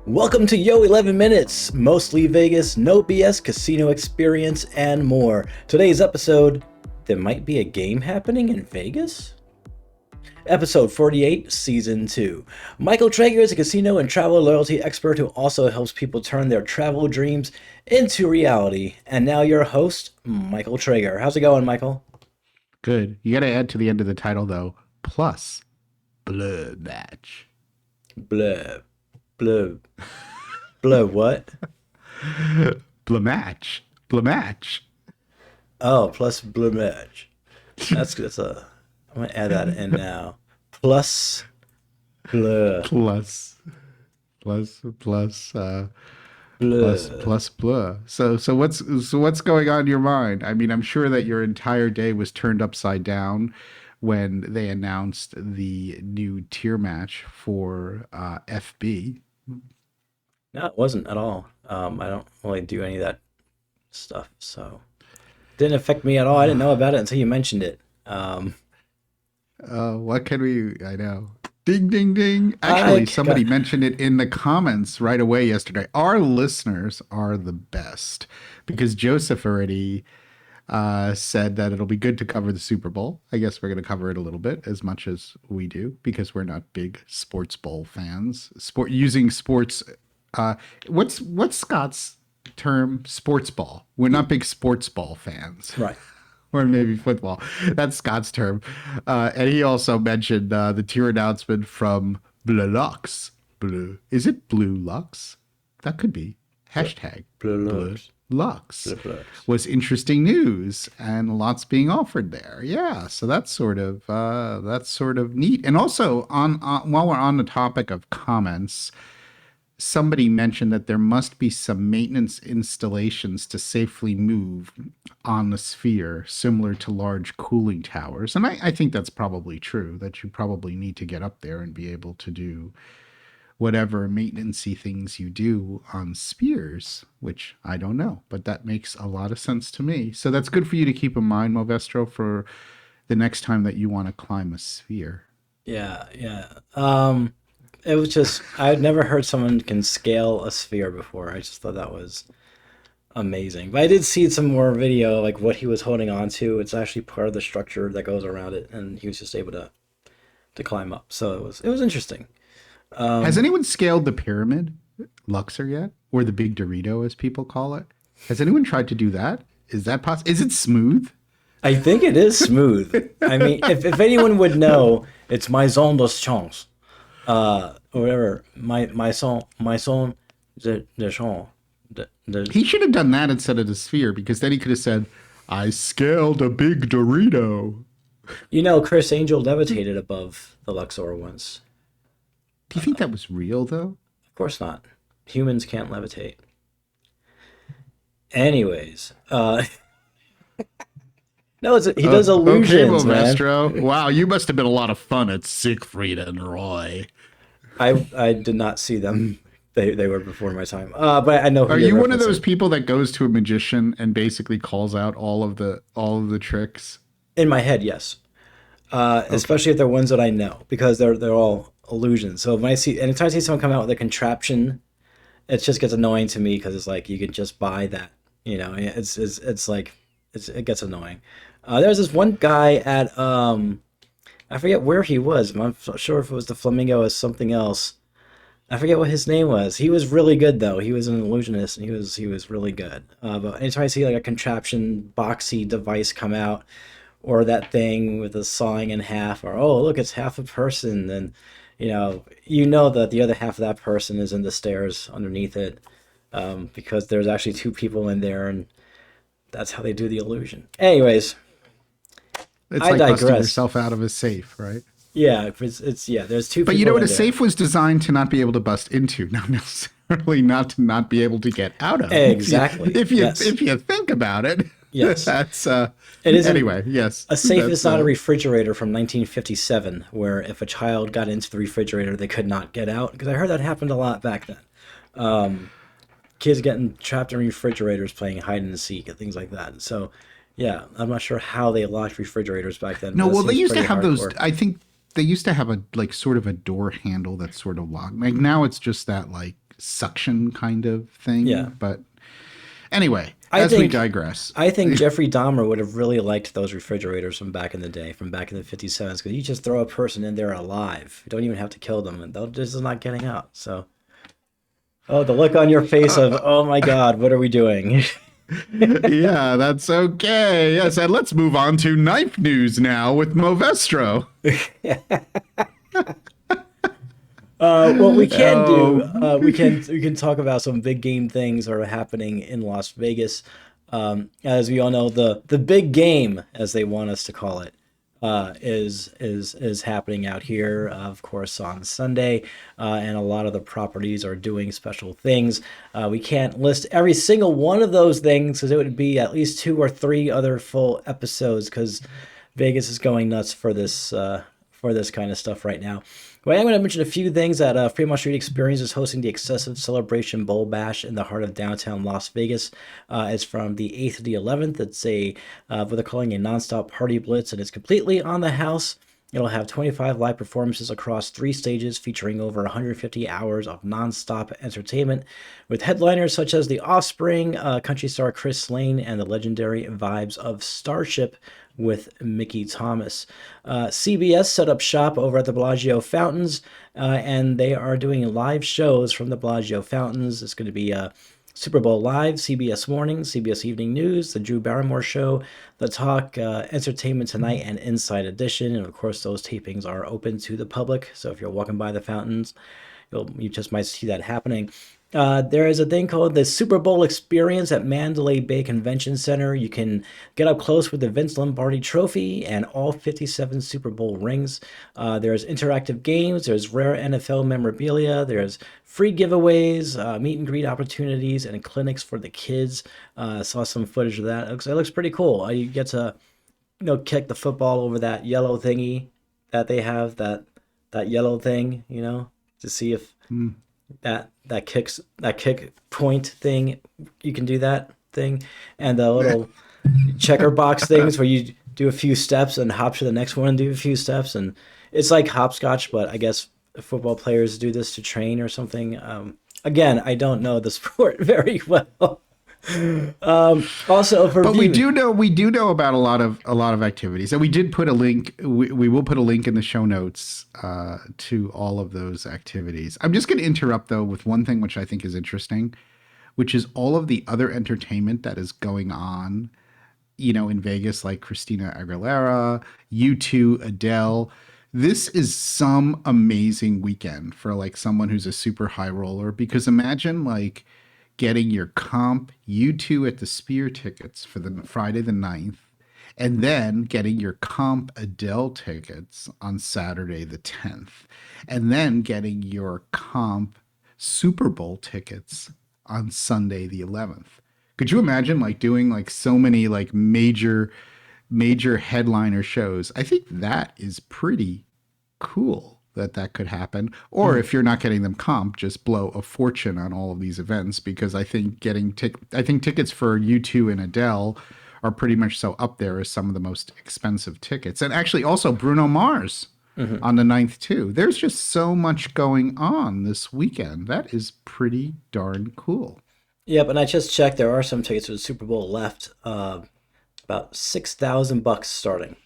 Welcome to Yo 11 Minutes, mostly Vegas, no BS casino experience, and more. Today's episode, there might be a game happening in Vegas? Episode 48, Season 2. Michael Traeger is a casino and travel loyalty expert who also helps people turn their travel dreams into reality. And now your host, Michael Traeger. How's it going, Michael? Good. You got to add to the end of the title, though, plus Bleau Match. Blah, blah, blah, what? Bleau Match. Bleau Match. Oh, plus Bleau Match. That's a. I'm gonna add that in now. Plus, blah, Plus, plus, plus, blah. plus, blah. So what's going on in your mind? I mean, I'm sure that your entire day was turned upside down when they announced the new tier match for FB. No, it wasn't at all. I don't really do any of that stuff, so didn't affect me at all. I didn't know about it until you mentioned it. What can we? I know. Ding, ding, ding. Actually, somebody mentioned it in the comments right away yesterday. Our listeners are the best because Joseph already said that it'll be good to cover the Super Bowl. I guess we're going to cover it a little bit as much as we do because we're not big sports bowl fans. Using sports. What's Scott's term? Sports ball. We're not big sports ball fans. Right. Or maybe football. That's Scott's term. And he also mentioned the tier announcement from Bleu Lux. Bleu. Is it Blue Lux? That could be. Hashtag Bleu Lux. Lux. Was interesting news and lots being offered there. Yeah, so that's sort of neat. And also on while we're on the topic of comments, somebody mentioned that there must be some maintenance installations to safely move on the sphere, similar to large cooling towers. And I think that's probably true, that you probably need to get up there and be able to do whatever maintenance-y things you do on spheres, which I don't know, but that makes a lot of sense to me. So that's good for you to keep in mind, Movestro, for the next time that you want to climb a sphere. Yeah. It was just, I'd never heard someone can scale a sphere before. I just thought that was amazing. But I did see some more video, like what he was holding on to. It's actually part of the structure that goes around it, and he was just able to climb up. So it was interesting. Has anyone scaled the pyramid, Luxor, yet? Or the big Dorito, as people call it? Has anyone tried to do that? Is that possible? Is it smooth? I think it is smooth. I mean, if anyone would know, it's Maison de Chance. Or whatever, my son, de champ. He should have done that instead of the sphere, because then he could have said, I scaled a big Dorito. You know, Chris Angel levitated above the Luxor once. Do you think that was real, though? Of course not. Humans can't levitate. Anyways, no, he does illusions, okay, Movestro. Man. Wow, you must have been a lot of fun at Siegfried and Roy. I did not see them. They were before my time. But I know. Are you one of those people that goes to a magician and basically calls out all of the tricks? In my head, yes. Especially if they're ones that I know, because they're all illusions. So when anytime I see someone come out with a contraption, it just gets annoying to me because it's like you can just buy that. You know, it's like it gets annoying. There was this one guy at I forget where he was. I'm not sure if it was the Flamingo or something else. I forget what his name was. He was really good though. He was an illusionist and he was really good. But anytime I see like a contraption boxy device come out, or that thing with the sawing in half, or oh look, it's half a person, then you know that the other half of that person is in the stairs underneath it, because there's actually two people in there, and that's how they do the illusion. Anyways. It's like busting yourself out of a safe, right? Yeah, it's there's two people. But you know what? A safe was designed to not be able to bust into, not necessarily not be able to get out of. Exactly. If you think about it. Yes. That's it is anyway, yes. A safe is not a refrigerator from 1957, where if a child got into the refrigerator, they could not get out. Because I heard that happened a lot back then. Kids getting trapped in refrigerators playing hide and seek and things like that. So, yeah, I'm not sure how they locked refrigerators back then. No, well, they used to have hardcore. those. I think they used to have a sort of a door handle that's sort of locked. Like now, it's just that like suction kind of thing. Yeah. But anyway, I as we think digress. I think Jeffrey Dahmer would have really liked those refrigerators from back in the day, from back in the 57s, because you just throw a person in there alive. You don't even have to kill them, and they're just not getting out. So, oh, the look on your face of, oh my God, what are we doing? Yeah, that's okay. Yes, and let's move on to knife news now with Movestro. What we can do, Oh, we can talk about some big game things that are happening in Las Vegas. As we all know, the big game, as they want us to call it, is happening out here, of course, on Sunday, and a lot of the properties are doing special things. We can't list every single one of those things because it would be at least 2 or 3 other full episodes because Vegas is going nuts for this kind of stuff right now. Well, I'm going to mention a few things that Fremont Street Experience is hosting the Excessive Celebration Bowl Bash in the heart of downtown Las Vegas. It's from the 8th to the 11th. It's what they're calling a nonstop party blitz, and it's completely on the house. It'll have 25 live performances across 3 stages featuring over 150 hours of nonstop entertainment with headliners such as The Offspring, country star Chris Lane, and the legendary Vibes of Starship with Mickey Thomas. CBS set up shop over at the Bellagio Fountains, and they are doing live shows from the Bellagio Fountains. It's going to be Super Bowl Live, CBS Mornings, CBS Evening News, The Drew Barrymore Show, The Talk, Entertainment Tonight, and Inside Edition. And of course, those tapings are open to the public. So if you're walking by the fountains, you just might see that happening. There is a thing called the Super Bowl Experience at Mandalay Bay Convention Center. You can get up close with the Vince Lombardi Trophy and all 57 Super Bowl rings. There's interactive games. There's rare NFL memorabilia. There's free giveaways, meet and greet opportunities, and clinics for the kids. Saw some footage of that. It looks pretty cool. You get to kick the football over that yellow thingy that they have, that yellow thing, to see if that kick point thing, you can do that thing, and the little checker box things where you do a few steps and hop to the next one and do a few steps, and it's like hopscotch, but I guess football players do this to train or something. Again, I don't know the sport very well. Also, but we do know about a lot of activities, and we did put a link. We will put a link in the show notes to all of those activities. I'm just going to interrupt though with one thing which I think is interesting, which is all of the other entertainment that is going on, in Vegas, like Christina Aguilera, U2, Adele. This is some amazing weekend for like someone who's a super high roller, because imagine like getting your comp U2 at the Sphere tickets for the Friday the 9th, and then getting your comp Adele tickets on Saturday the 10th, and then getting your comp Super Bowl tickets on Sunday the 11th. Could you imagine like doing like so many like major headliner shows? I think that is pretty cool that could happen. Or if you're not getting them comp, just blow a fortune on all of these events, because I think tickets for U2 and Adele are pretty much so up there as some of the most expensive tickets. And actually also Bruno Mars on the 9th too. There's just so much going on this weekend. That is pretty darn cool. Yep, and I just checked. There are some tickets for the Super Bowl left. About $6,000 starting.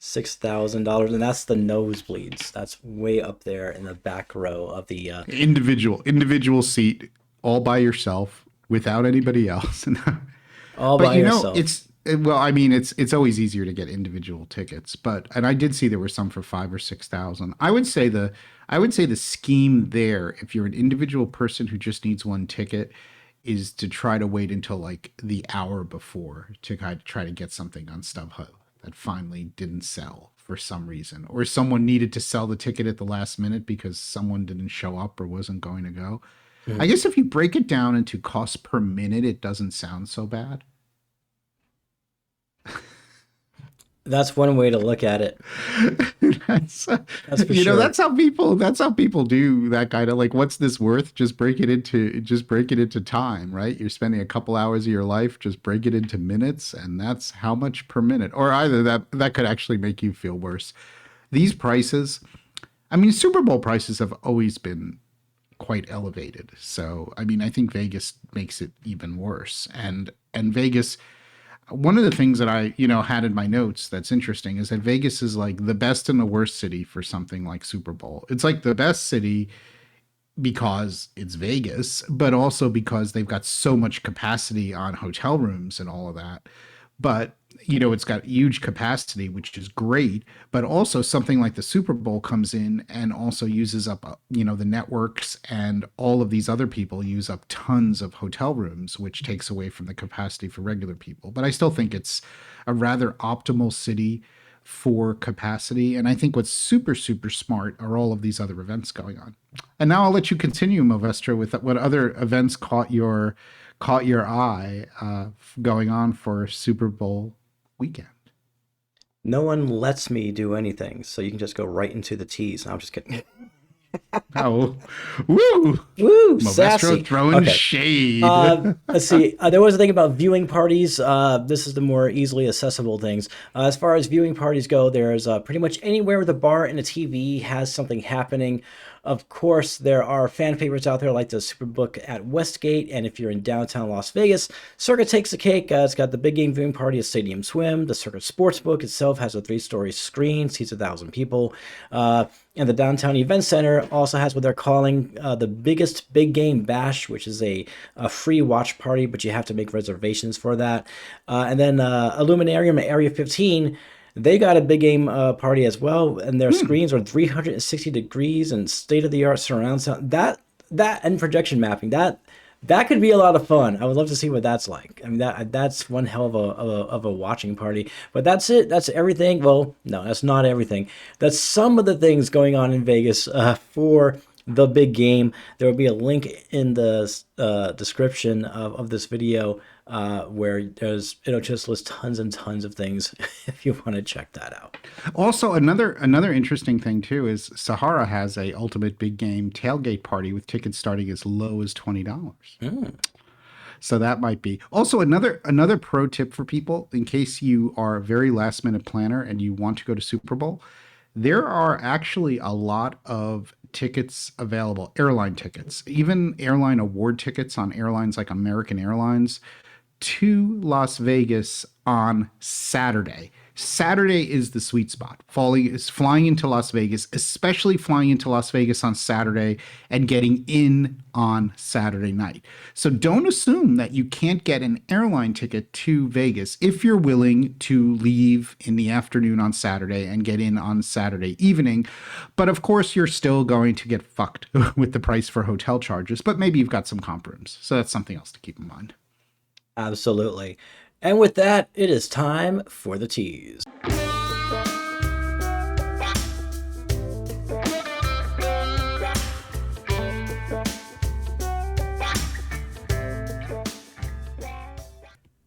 $6,000, and that's the nosebleeds. That's way up there in the back row of the individual seat, all by yourself without anybody else. all but by yourself. It's always easier to get individual tickets, and I did see there were some for 5,000 or 6,000. I would say the scheme there, if you're an individual person who just needs one ticket, is to try to wait until like the hour before to try to get something on StubHub that finally didn't sell for some reason, or someone needed to sell the ticket at the last minute because someone didn't show up or wasn't going to go. I guess if you break it down into cost per minute, it doesn't sound so bad. That's one way to look at it. That's for sure. That's how people do that kind of like, what's this worth? Just break it into time, right? You're spending a couple hours of your life, just break it into minutes, and that's how much per minute. Or either that could actually make you feel worse. These prices, Super Bowl prices have always been quite elevated. So, I mean, I think Vegas makes it even worse. And Vegas, one of the things that I, had in my notes that's interesting is that Vegas is like the best and the worst city for something like Super Bowl. It's like the best city because it's Vegas, but also because they've got so much capacity on hotel rooms and all of that. But it's got huge capacity, which is great. But also something like the Super Bowl comes in and also uses up, the networks, and all of these other people use up tons of hotel rooms, which takes away from the capacity for regular people. But I still think it's a rather optimal city for capacity. And I think what's super, super smart are all of these other events going on. And now I'll let you continue, Movestro, with what other events caught your eye going on for Super Bowl weekend. No one lets me do anything, so you can just go right into the teas. No, I'm just kidding. Oh, woo! Woo, Movestro sassy. throwing Okay. shade. Let's see. There was a thing about viewing parties. This is the more easily accessible things. As far as viewing parties go, there's pretty much anywhere with a bar and a TV has something happening. Of course, there are fan favorites out there like the Superbook at Westgate, and if you're in downtown Las Vegas, Circuit takes the cake. It's got the big game viewing party at Stadium Swim. The Circuit Sportsbook itself has a 3-story screen, seats 1,000 people. And the Downtown Event Center also has what they're calling the biggest big game bash, which is a free watch party, but you have to make reservations for that. And then Illuminarium at Area 15, they got a big game party as well, and their screens are 360 degrees and state-of-the-art surround sound. That and projection mapping, that could be a lot of fun. I would love to see what that's like. I mean, that's one hell of a watching party. But that's it. That's everything. Well, no, that's not everything. That's some of the things going on in Vegas for the big game. There will be a link in the description of this video where it'll just list tons and tons of things if you want to check that out. Also, another interesting thing too is Sahara has a ultimate big game tailgate party with tickets starting as low as $20. So that might be also another pro tip for people in case you are a very last minute planner and you want to go to Super Bowl. There are actually a lot of tickets available, airline tickets, even airline award tickets on airlines like American Airlines to Las Vegas on Saturday. Saturday is the sweet spot. Flying into Las Vegas, especially flying into Las Vegas on Saturday and getting in on Saturday night. So don't assume that you can't get an airline ticket to Vegas if you're willing to leave in the afternoon on Saturday and get in on Saturday evening. But of course, you're still going to get fucked with the price for hotel charges, but maybe you've got some comp rooms. So that's something else to keep in mind. Absolutely. And with that, it is time for the teas.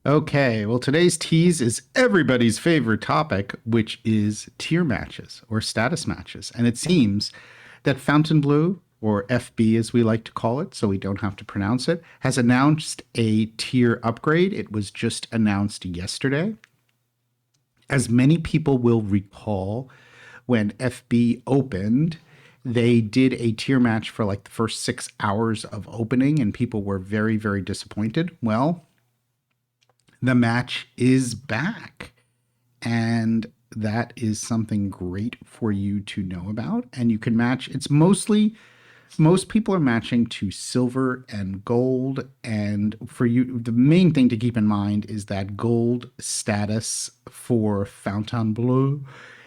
Okay, well, today's tease is everybody's favorite topic, which is tier matches or status matches. And it seems that Fontainebleau, or FB as we like to call it, so we don't have to pronounce it, has announced a tier upgrade. It was just announced yesterday. As many people will recall, when FB opened, they did a tier match for like the first 6 hours of opening, and people were very, very disappointed. Well, the match is back, and that is something great for you to know about. And you can match, most people are matching to silver and gold. And for you, the main thing to keep in mind is that gold status for Fontainebleau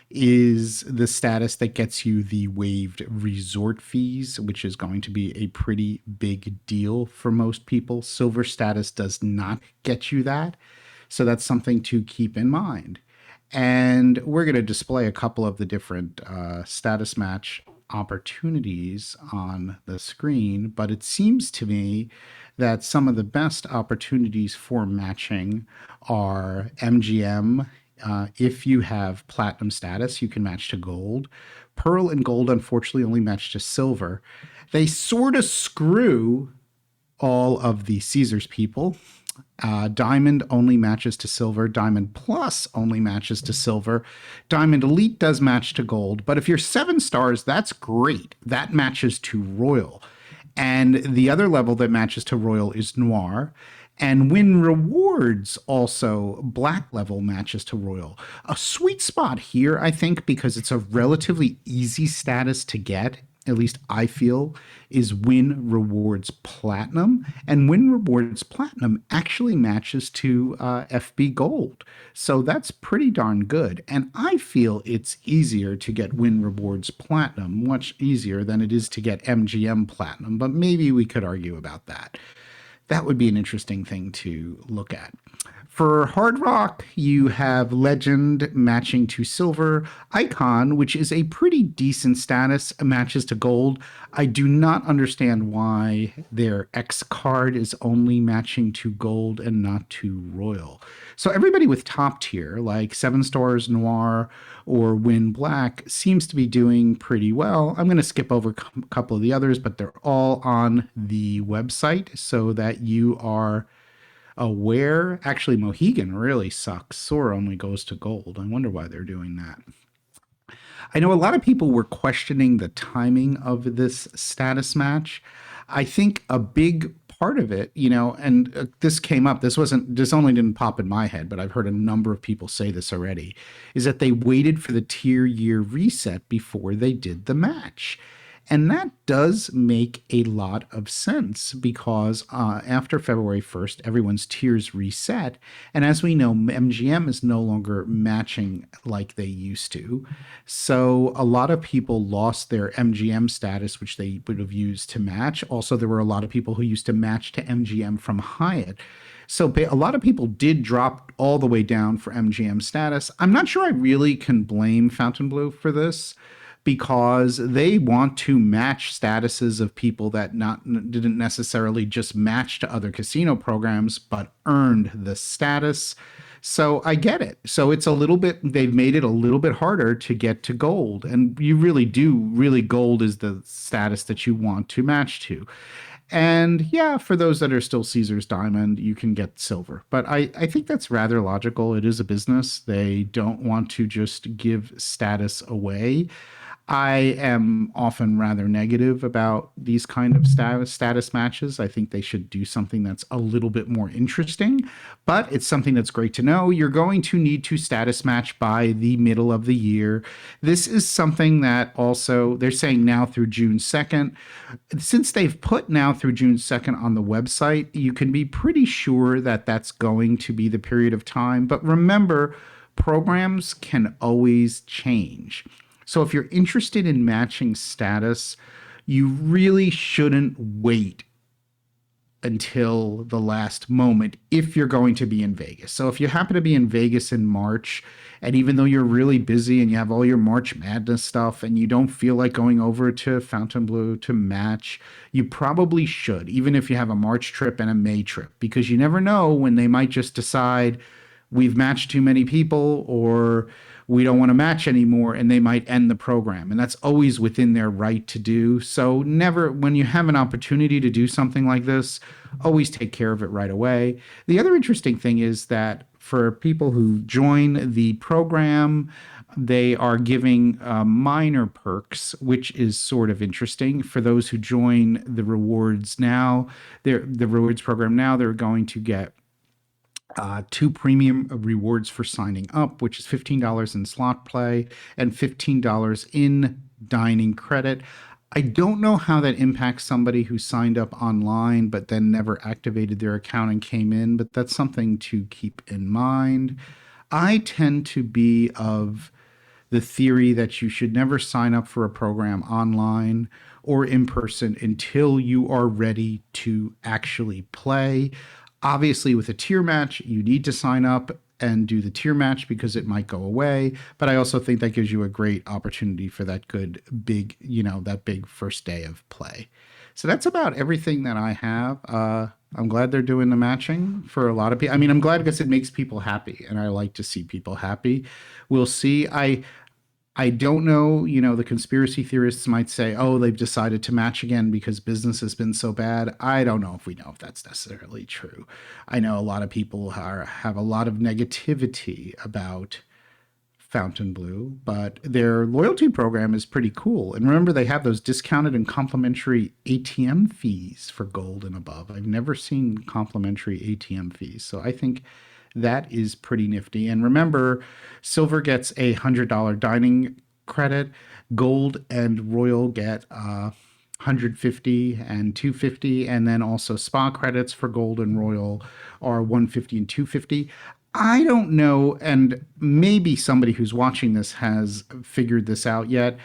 is the status that gets you the waived resort fees, which is going to be a pretty big deal for most people. Silver status does not get you that. So that's something to keep in mind. And we're going to display a couple of the different status match opportunities on the screen, but it seems to me that some of the best opportunities for matching are MGM. If you have platinum status, you can match to gold. Pearl and gold, unfortunately, only match to silver. They sort of screw all of the Caesars people. Diamond only matches to silver. Diamond Plus only matches to silver. Diamond Elite does match to gold. But if you're 7 stars, that's great. That matches to Royal. And the other level that matches to Royal is Noir. And Win Rewards also black level matches to Royal. A sweet spot here, I think, because it's a relatively easy status to get, at least I feel, is Win Rewards Platinum. And Win Rewards Platinum actually matches to FB Gold. So that's pretty darn good. And I feel it's easier to get Win Rewards Platinum, much easier than it is to get MGM Platinum. But maybe we could argue about that. That would be an interesting thing to look at. For Hard Rock, you have Legend matching to Silver, Icon, which is a pretty decent status, matches to Gold. I do not understand why their X card is only matching to Gold and not to Royal. So everybody with top tier, like 7 Stars Noir or Win Black, seems to be doing pretty well. I'm going to skip over a couple of the others, but they're all on the website so that you are aware. Actually, Mohegan really sucks. Soar only goes to Gold. I wonder why they're doing that. I know a lot of people were questioning the timing of this status match. I think a big part of it, and this came up, this only didn't pop in my head, but I've heard a number of people say this already, is that they waited for the tier year reset before they did the match. And that does make a lot of sense because after February 1st, everyone's tiers reset. And as we know, MGM is no longer matching like they used to. So a lot of people lost their MGM status, which they would have used to match. Also, there were a lot of people who used to match to MGM from Hyatt. So a lot of people did drop all the way down for MGM status. I'm not sure I really can blame Fontainebleau for this, because they want to match statuses of people that didn't necessarily just match to other casino programs, but earned the status. So I get it. So it's they've made it a little bit harder to get to Gold. And you really Gold is the status that you want to match to. And yeah, for those that are still Caesar's Diamond, you can get Silver. But I think that's rather logical. It is a business. They don't want to just give status away. I am often rather negative about these kind of status matches. I think they should do something that's a little bit more interesting, but it's something that's great to know. You're going to need to status match by the middle of the year. This is something that also they're saying now through June 2nd. Since they've put now through June 2nd on the website, you can be pretty sure that that's going to be the period of time. But remember, programs can always change. So if you're interested in matching status, you really shouldn't wait until the last moment if you're going to be in Vegas. So if you happen to be in Vegas in March, and even though you're really busy and you have all your March Madness stuff and you don't feel like going over to Fontainebleau to match, you probably should, even if you have a March trip and a May trip, because you never know when they might just decide we've matched too many people or we don't want to match anymore, and they might end the program. And that's always within their right to do. So never, when you have an opportunity to do something like this, always take care of it right away. The other interesting thing is that for people who join the program, they are giving minor perks, which is sort of interesting. For those who join the rewards now, the rewards program now, they're going to get 2 premium rewards for signing up, which is $15 in slot play and $15 in dining credit. I don't know how that impacts somebody who signed up online but then never activated their account and came in, but that's something to keep in mind. I tend to be of the theory that you should never sign up for a program online or in person until you are ready to actually play. Obviously, with a tier match, you need to sign up and do the tier match because it might go away. But I also think that gives you a great opportunity for that good, big, that big first day of play. So that's about everything that I have. I'm glad they're doing the matching for a lot of people. I mean, I'm glad because it makes people happy, and I like to see people happy. We'll see. I don't know, the conspiracy theorists might say, oh, they've decided to match again because business has been so bad. I don't know if that's necessarily true. I know a lot of people have a lot of negativity about Fontainebleau, but their loyalty program is pretty cool. And remember, they have those discounted and complimentary ATM fees for gold and above. I've never seen complimentary ATM fees. So I think that is pretty nifty. And remember, silver gets a $100 dining credit, gold and royal get 150 and 250, and then also spa credits for gold and royal are 150 and 250. I don't know, and maybe somebody who's watching this has figured this out yet.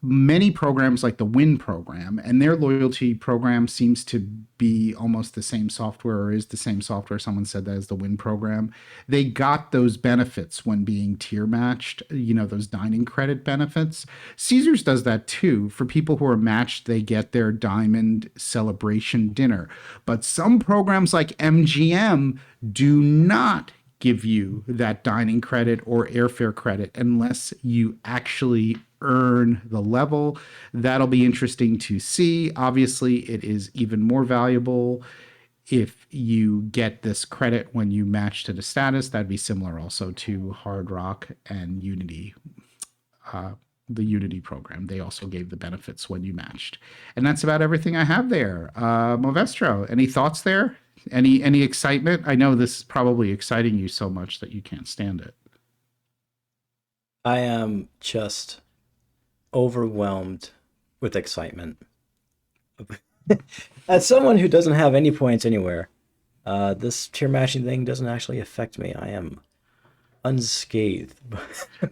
Many programs like the Win program and their loyalty program seems to be almost the same software, or is the same software. Someone said that is the Win program. They got those benefits when being tier matched, those dining credit benefits. Caesars does that too. For people who are matched, they get their diamond celebration dinner. But some programs like MGM do not give you that dining credit or airfare credit unless you actually earn the level. That'll be interesting to see. Obviously, it is even more valuable if you get this credit when you match to the status. That'd be similar also to Hard Rock and Unity. The Unity program, they also gave the benefits when you matched. And that's about everything I have there. Movestro, any thoughts there? Any excitement? I know this is probably exciting you so much that you can't stand it. I am just overwhelmed with excitement. As someone who doesn't have any points anywhere, this tier matching thing doesn't actually affect me. I am unscathed.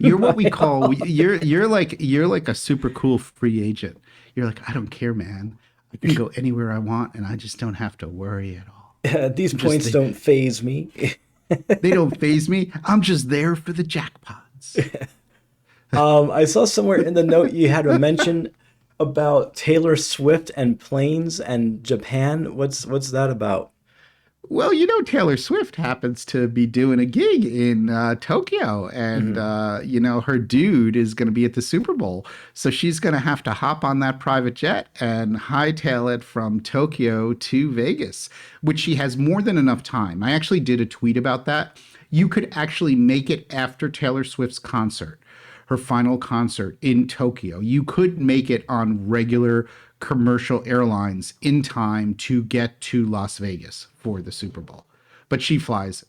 You're what we call you're like a super cool free agent. You're like, I don't care, man. I can go anywhere I want, and I just don't have to worry at all. These points don't phase me. They don't phase me. I'm just there for the jackpots. I saw somewhere in the note you had a mention about Taylor Swift and planes and Japan. What's that about? Well, Taylor Swift happens to be doing a gig in Tokyo, and her dude is going to be at the Super Bowl, so she's going to have to hop on that private jet and hightail it from Tokyo to Vegas, which she has more than enough time. I actually did a tweet about that. You could actually make it after Taylor Swift's concert, her final concert in Tokyo. You could make it on regular commercial airlines in time to get to Las Vegas for the Super Bowl. But she flies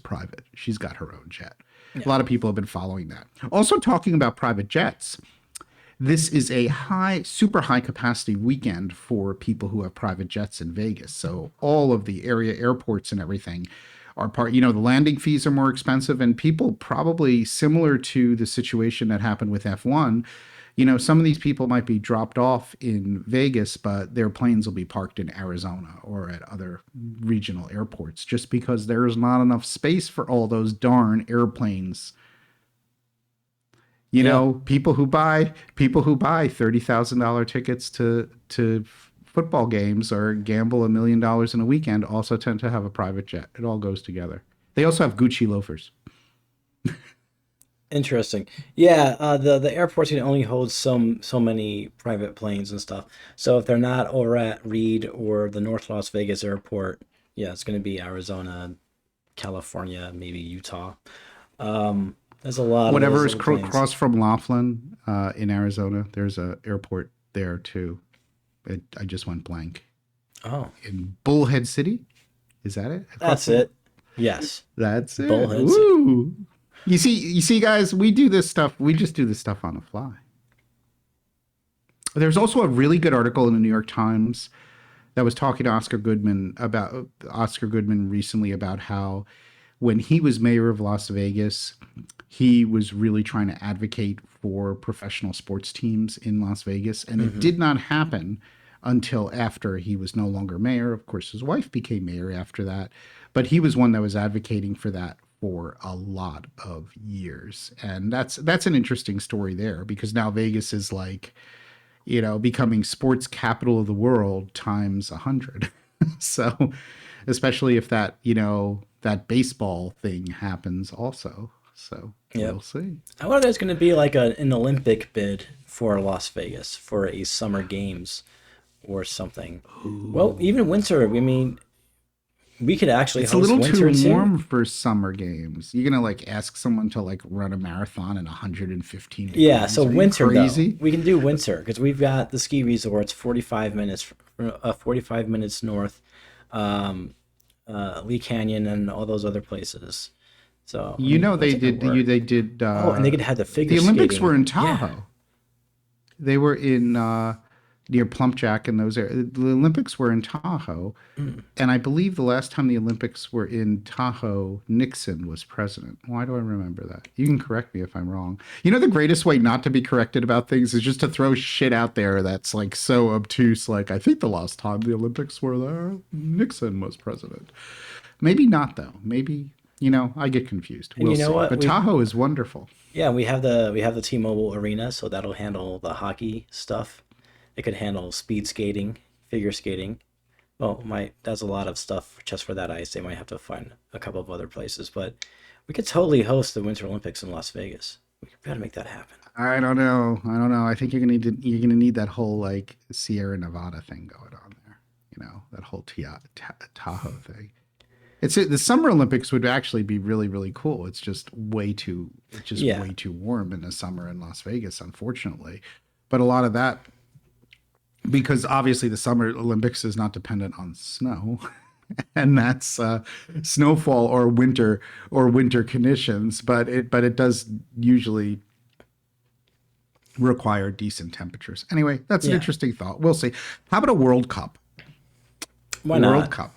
private. She's got her own jet. Yeah. A lot of people have been following that. Also talking about private jets, this is a super high capacity weekend for people who have private jets in Vegas. So all of the area airports and everything are the landing fees are more expensive, and people probably similar to the situation that happened with F1. Some of these people might be dropped off in Vegas, but their planes will be parked in Arizona or at other regional airports just because there's not enough space for all those darn airplanes. People who buy $30,000 tickets to football games or gamble $1 million in a weekend also tend to have a private jet. It all goes together. They also have Gucci loafers. Interesting. Yeah, the airports can only hold so many private planes and stuff. So if they're not over at Reed or the North Las Vegas airport, yeah, it's going to be Arizona, California, maybe Utah. There's a lot. Whatever of is across from Laughlin in Arizona, there's an airport there too. I just went blank. Oh, in Bullhead City, is that it? That's it. Yes, that's it. Bullhead City. You see, guys, we do this stuff. We just do this stuff on the fly. There's also a really good article in the New York Times that was talking to Oscar Goodman recently about how when he was mayor of Las Vegas, he was really trying to advocate for professional sports teams in Las Vegas. And it did not happen until after he was no longer mayor. Of course, his wife became mayor after that. But he was one that was advocating for that for a lot of years. And that's an interesting story there, because now Vegas is like, becoming sports capital of the world times 100. So especially if that, that baseball thing happens also. So We'll see. I wonder if it's going to be like an Olympic bid for Las Vegas for a summer games or something. Ooh. Well, even winter, We could actually It's a host little winter too too. warm for summer games. You're gonna like ask someone to like run a marathon in 115 Yeah, so degrees. Are you winter though. crazy? We can do winter because we've got the ski resorts 45 minutes north, um, Lee Canyon and all those other places. So let You me know let's they take a did. You work. they did. Oh, and they could have the figure The Olympics were skating. in Yeah. Tahoe. They were in near Plumpjack and those areas. The Olympics were in Tahoe, Mm. and I believe the last time the Olympics were in Tahoe, Nixon was president. Why do I remember that? You can correct me if I'm wrong. You know, the greatest way not to be corrected about things is just to throw shit out there that's like so obtuse. Like, I think the last time the Olympics were there, Nixon was president. Maybe not, though. Maybe, I get confused. And We'll you know see. what? But Tahoe is wonderful. Yeah, we have the T-Mobile Arena, so that'll handle the hockey stuff. It could handle speed skating, figure skating. Well, that's a lot of stuff just for that ice. They might have to find a couple of other places, but we could totally host the Winter Olympics in Las Vegas. We gotta make that happen. I don't know. I don't know. I think you're gonna need that whole like Sierra Nevada thing going on there. That whole Tahoe thing. The Summer Olympics would actually be really really cool. It's just Yeah, way too warm in the summer in Las Vegas, unfortunately. But a lot of that because obviously the Summer Olympics is not dependent on snow. And that's snowfall or winter conditions, but it does usually require decent temperatures. Anyway, that's an yeah. interesting thought. We'll see. How about a World Cup? Why World not? Cup.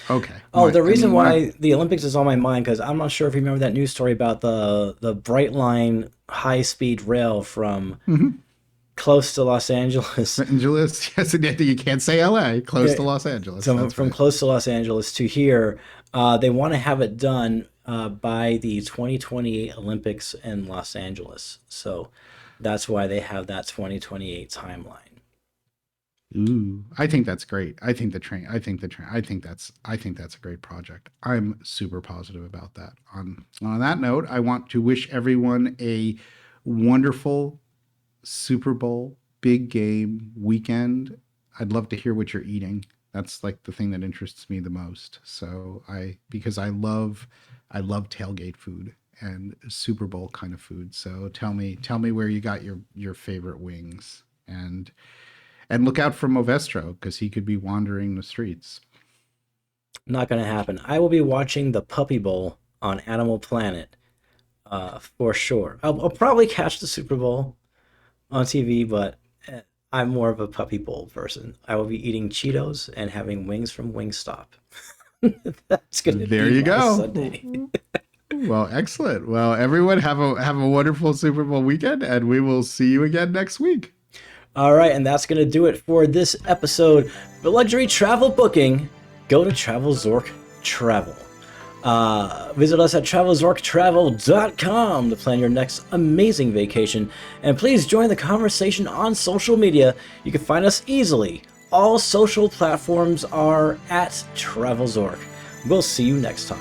Okay. Oh, the I reason mean, why the Olympics is on my mind because I'm not sure if you remember that news story about the Bright Line high speed rail from mhm. close to Los Angeles. Los Angeles. Yes, and you can't say LA. Close Yeah, to Los Angeles. so That's from right. close to Los Angeles to here, they want to have it done by the 2028 Olympics in Los Angeles. So that's why they have that 2028 timeline. Ooh, I think that's great. I think the train. I think the train. I think that's a great project. I'm super positive about that. On that note, I want to wish everyone a wonderful Super Bowl big game weekend. I'd love to hear what you're eating. That's like the thing that interests me the most. So because I love tailgate food and Super Bowl kind of food. So tell me where you got your favorite wings and look out for Movestro because he could be wandering the streets. Not going to happen. I will be watching the Puppy Bowl on Animal Planet for sure. I'll probably catch the Super Bowl on TV, but I'm more of a Puppy Bowl person. I will be eating Cheetos and having wings from Wingstop. That's going to There be you my go. Sunday. Well, excellent. Well, everyone have a wonderful Super Bowl weekend, and we will see you again next week. All right, and that's going to do it for this episode. For luxury travel booking, go to TravelZork Travel. Visit us at TravelZorkTravel.com to plan your next amazing vacation. And please join the conversation on social media. You can find us easily. All social platforms are at TravelZork. We'll see you next time.